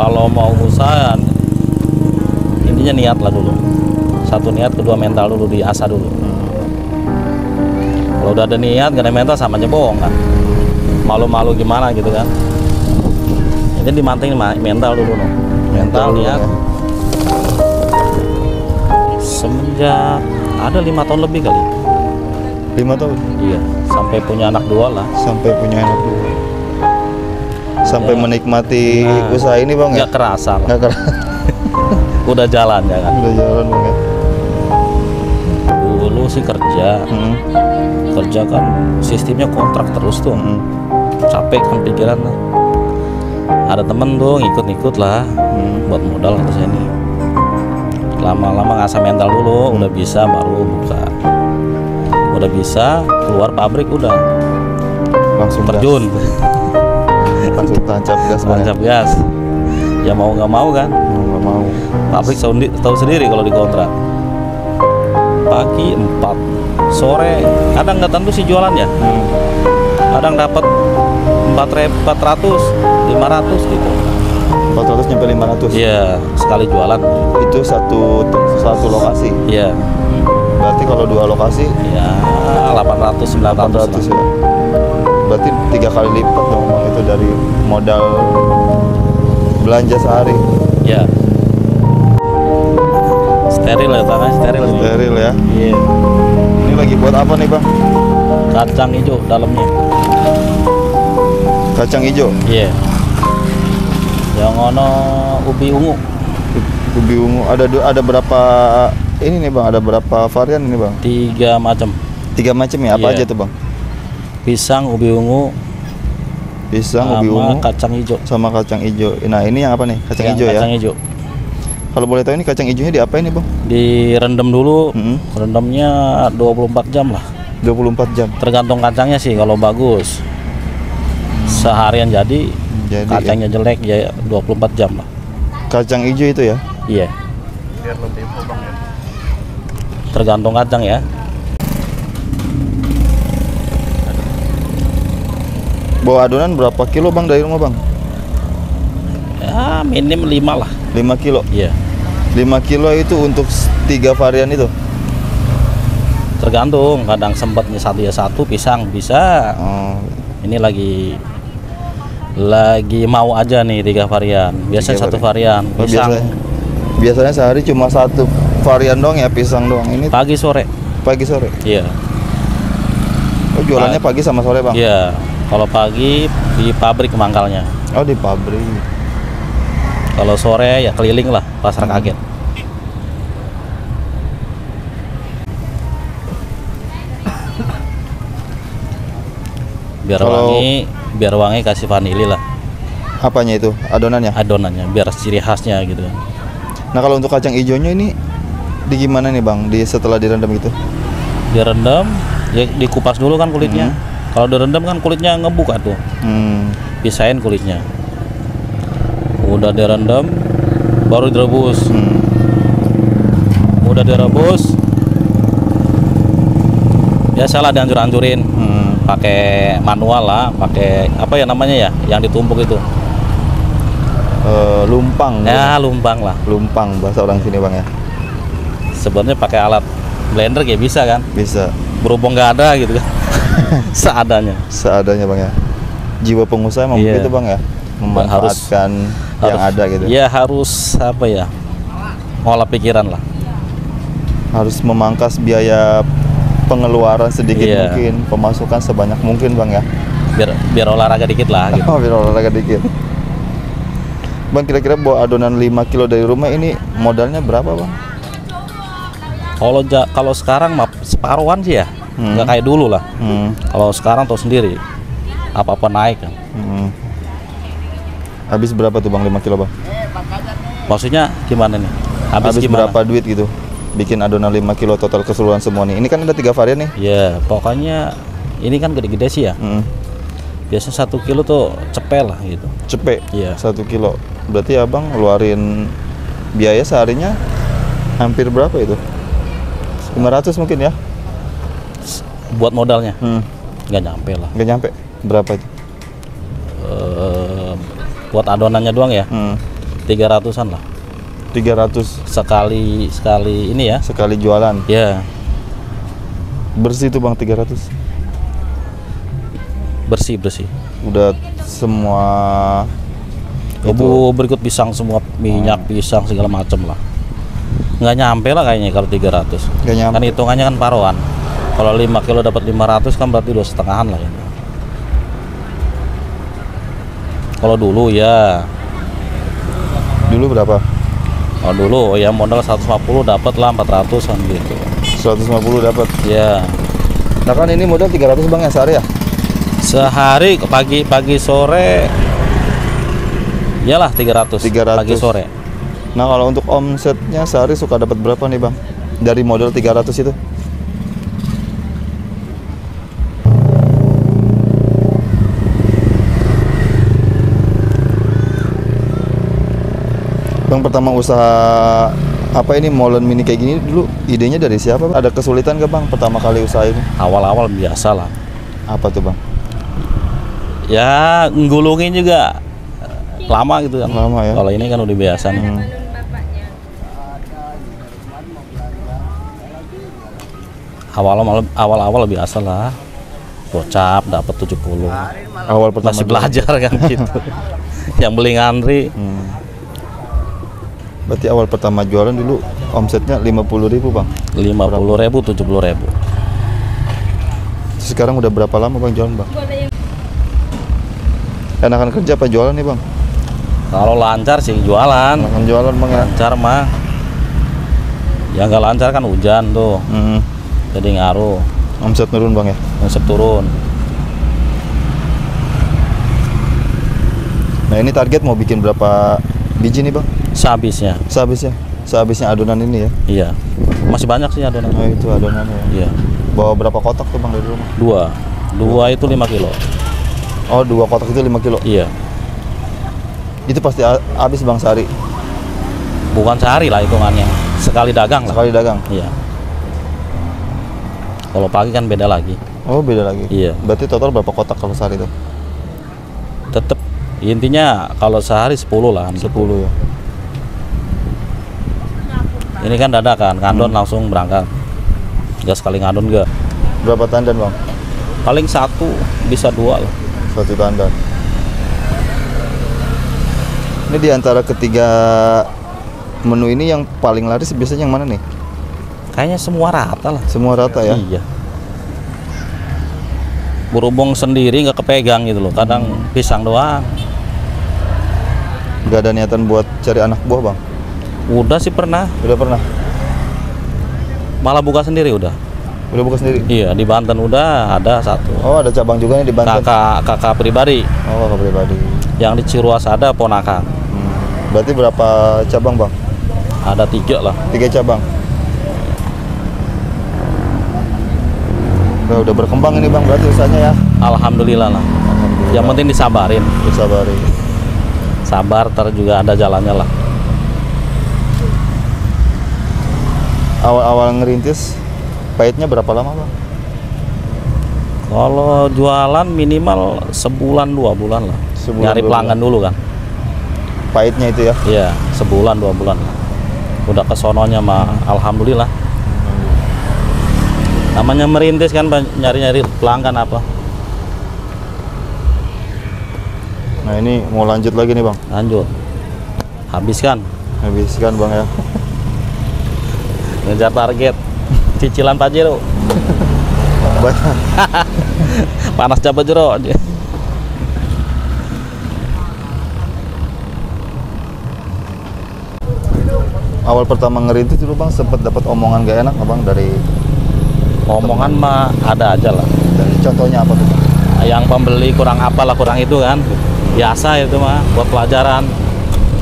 Kalau mau usaha, intinya niat lah dulu. Satu niat, kedua mental dulu, diasah dulu. Kalau udah ada niat, gak ada mental, sama aja bohong kan. Malu-malu gimana gitu kan. Jadi dimantengin mental dulu no. Mental, niat. Semenjak ada 5 tahun lebih kali. 5 tahun? Iya, sampai punya anak 2 lah. Sampai punya anak 2. Sampai ya, menikmati usaha ini bang ya? Nggak kerasa lah. Nggak kerasa. Udah jalan ya kan? Udah jalan bang ya? Dulu sih kerja. Kerja kan sistemnya kontrak terus tuh. Capek kan pikiran lah. Ada temen tuh ngikut-ngikut lah. Buat modal ke sini. Lama-lama ngasah mental dulu, udah bisa baru buka. Udah bisa keluar pabrik udah langsung terjun. Langsung tancap gas. Tancap gas. Ya mau nggak mau kan? Nggak mau. Pabrik tahu sendiri kalau dikontrak. Pagi 4, sore kadang nggak tentu sih jualannya. Kadang dapat 400, 500 gitu. 400 nyampe 500. Iya, sekali jualan. Itu satu lokasi. Iya. Berarti kalau 2 lokasi ya 800, 900 ya. Berarti 3 kali lipat dong bang, itu dari modal belanja sehari. Ya. Steril ya tangan, steril. Steril ya. Iya. Ini lagi buat apa nih bang? Kacang hijau dalamnya. Kacang hijau. Iya. Yang ono ubi ungu. Ubi ungu ada berapa ini nih bang? Ada berapa varian ini bang? 3 macam. 3 macam ya? Apa aja tuh bang? Pisang, ubi ungu, ubi ungu, kacang hijau. Sama kacang hijau. Nah ini yang apa nih? Kacang hijau ya? Kacang hijau. Kalau boleh tahu ini kacang hijaunya diapain nih bang? Direndam dulu. Rendamnya 24 jam lah. 24 jam. Tergantung kacangnya sih. Kalau bagus seharian jadi kacangnya ya. Jelek ya 24 jam lah. Kacang hijau itu ya? Iya. Biar lebih bang ya. Tergantung kacang ya. Bawa adonan berapa kilo bang dari rumah bang? Ya minim 5 lah. 5 kilo? Iya. 5 kilo itu untuk 3 varian itu? Tergantung, kadang sempatnya satu pisang bisa. Ini lagi mau aja nih 3 varian. Biasanya 1 varian pisang. Biasanya sehari cuma 1 varian doang ya, pisang doang. Ini pagi sore. Pagi sore? Iya. Oh jualannya pagi sama sore bang? Iya. Kalau pagi di pabrik mangkalnya. Oh di pabrik. Kalau sore ya keliling lah pasar kaget. Biar wangi kasih vanili lah. Apanya itu? Adonannya? Adonannya biar ciri khasnya gitu. Nah kalau untuk kacang hijaunya ini di gimana nih bang? Setelah direndam gitu? Direndam, ya dikupas dulu kan kulitnya. Kalau direndam kan kulitnya ngebuka tuh. Pisahin kulitnya. Udah direndam, baru direbus. Udah direbus, biasalah dihancur-hancurin. Pakai manual lah, pakai apa ya namanya ya, yang ditumpuk itu. Lumpang. Ya lumpang lah. Lumpang bahasa orang sini bang ya. Sebenarnya pakai alat blender kayak bisa kan? Bisa. Berhubung nggak ada gitu kan. Seadanya bang ya. Jiwa pengusaha memang begitu bang ya, memanfaatkan yang ada gitu. Ya harus apa ya, ngolah pikiran lah. Harus memangkas biaya pengeluaran sedikit mungkin, pemasukan sebanyak mungkin bang ya. Biar olahraga dikit lah gitu. Biar olahraga dikit. Bang kira-kira bawa adonan 5 kilo dari rumah ini modalnya berapa bang? Kalau sekarang separuhan sih ya. Nggak kayak dulu lah. Kalau sekarang tahu sendiri apa-apa naik kan. Habis berapa tuh bang 5 kilo bang? Maksudnya gimana nih? Habis berapa duit gitu bikin adonan 5 kilo total keseluruhan semua nih? Ini kan ada 3 varian nih. Iya pokoknya ini kan gede-gede sih ya. Biasanya 1 kilo tuh cepet lah gitu. Cepet? Iya. 1 kilo. Berarti abang ngeluarin biaya seharinya hampir berapa itu? 500 mungkin ya? Buat modalnya? Nggak nyampe lah. Nggak nyampe? Berapa itu? Buat adonannya doang ya? 300-an lah 300 sekali ini ya. sekali jualan. Ya, Bersih tuh Bang 300. bersih. Udah semua Bubur berikut pisang semua, minyak pisang segala macem lah. Nggak nyampe lah kayaknya kalau 300. Gak nyampe. Kan hitungannya kan paruan. Kalau 5 kilo dapat 500 kan berarti 2,5-an lah ya. Kalau dulu ya. Dulu berapa? Kalau dulu ya modal 150 dapat lah 400 kan gitu. 150 dapat. Ya. Nah kan ini modal 300 Bang ya sehari ya? Sehari pagi sore. Iyalah 300 pagi sore. Nah kalau untuk omsetnya sehari suka dapat berapa nih Bang? Dari modal 300 itu? Bang pertama usaha apa ini molen mini kayak gini dulu idenya dari siapa Bang? Ada kesulitan gak Bang pertama kali usaha ini? Awal-awal biasa lah. Apa tuh Bang? Ya nggulungin juga lama gitu kan. Lama ya? Kalau ini kan udah biasa nih. Awal-awal biasa lah. Gocap dapat 70. Awal pertama Masih belajar kan gitu. Yang beli ngantri. Berarti awal pertama jualan dulu omsetnya 50.000 Bang. 50.000, 70.000. Sekarang udah berapa lama Bang jualan Bang? Enakan kerja apa jualan nih Bang? Kalau lancar sih jualan. Enakan jualan Bang ya? Lancar mah. Yang nggak lancar kan hujan tuh. Jadi ngaruh. Omset turun Bang ya? Omset turun. Nah ini target mau bikin berapa biji nih Bang? Sehabisnya. Sehabisnya adonan ini ya? Iya. Masih banyak sih adonan. Nah itu adonannya ya? Iya. Bawa berapa kotak tuh Bang dari rumah? Dua itu 5 kilo. Oh 2 kotak itu 5 kilo? Iya. Itu pasti habis Bang sehari? Bukan sehari lah hitungannya. Sekali dagang lah. Sekali dagang? Iya. Kalau pagi kan beda lagi. Oh beda lagi? Iya. Berarti total berapa kotak kalau sehari itu? Tetep intinya kalau sehari 10 lah. 10 ya? Ini kan dadakan, ngandon langsung berangkat. Gak sekali ngandon gak. Berapa tandan Bang? Paling 1 bisa 2 lah. 1 tandan. Ini diantara ketiga menu ini yang paling laris biasanya yang mana nih? Kayaknya semua rata lah. Semua rata ya? Iya. Berhubung sendiri nggak kepegang gitu loh. Kadang pisang doang. Gak ada niatan buat cari anak buah Bang? Udah sih pernah. Udah pernah? Malah buka sendiri udah. Udah buka sendiri? Iya, di Banten udah ada 1. Oh ada cabang juga nih di Banten? Kakak pribadi. Oh kakak pribadi. Yang di Ciruas ada ponakan. Berarti berapa cabang Bang? Ada 3 lah. 3 cabang. Udah berkembang ini Bang berarti usahanya ya? Alhamdulillah lah. Alhamdulillah. Yang penting disabarin. Disabarin. Sabar, ntar juga ada jalannya lah. Awal-awal ngerintis pahitnya berapa lama Bang? Kalau jualan minimal sebulan 2 bulan lah. Sebulan, Nyari 2 pelanggan bulan. dulu kan. Pahitnya itu ya? Iya, sebulan 2 bulan lah. Udah kesononya mah alhamdulillah. Namanya merintis kan nyari-nyari pelanggan apa. Nah ini mau lanjut lagi nih Bang? Lanjut. Habiskan. Habiskan Bang ya? Ngejar target. Cicilan Pajero. Banyak. Panas Jawa Jero. Awal pertama ngerintis dulu Bang sempat dapat omongan gak enak Bang dari Omongan mah ada aja lah. dari contohnya apa tuh Bang? Yang pembeli kurang apa lah, kurang itu kan. Biasa itu mah buat pelajaran.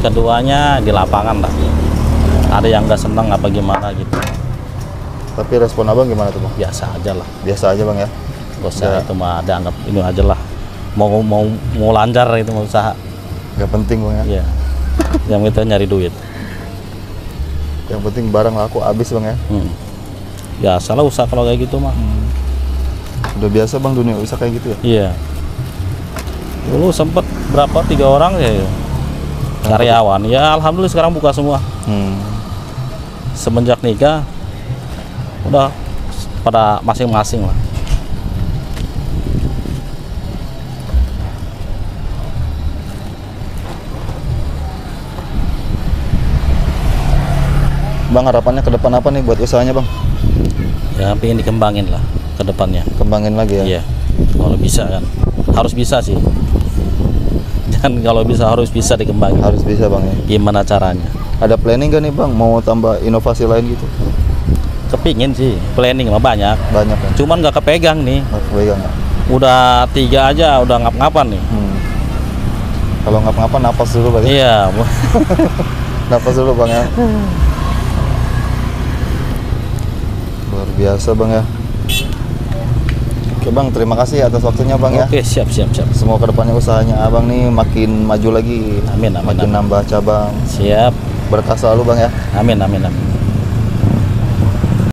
Keduanya di lapangan lah. Ada yang nggak seneng apa gimana gitu. Tapi respon Abang gimana tuh Bang? Biasa aja lah. Biasa aja Bang ya? Gak usah itu mah ada anggap ini aja lah. Mau lancar itu mau usaha. Gak penting Bang ya? Iya. Yang kita nyari duit. Yang penting barang laku habis Bang ya? Biasalah usaha kalau kayak gitu mah. Udah biasa Bang dunia usaha kayak gitu ya? Iya. Dulu sempet berapa 3 orang ya. Karyawan ya alhamdulillah sekarang buka semua. Semenjak nikah udah pada masing-masing lah. Bang, harapannya ke depan apa nih buat usahanya Bang? Ya pengen dikembangin lah ke depannya. Kembangin lagi ya? Iya, kalau bisa kan. Harus bisa sih. Dan kalau bisa harus bisa dikembangin. Harus bisa Bang ya? Gimana caranya? Ada planning gak nih Bang, mau tambah inovasi lain gitu? Kepingin sih, planning mah banyak. Banyak kan? Cuman nggak kepegang nih. Nggak kepegang ya? Udah 3 aja udah ngap-ngapan nih. Kalau ngap-ngapan napas dulu Bang ya? Iya. Napas dulu Bang ya? Luar biasa Bang ya. Oke Bang, terima kasih atas waktunya Bang ya. Oke, siap. Semoga kedepannya usahanya Abang nih makin maju lagi. Amin. Makin nambah cabang. Siap. Berkah selalu Bang ya. Amin.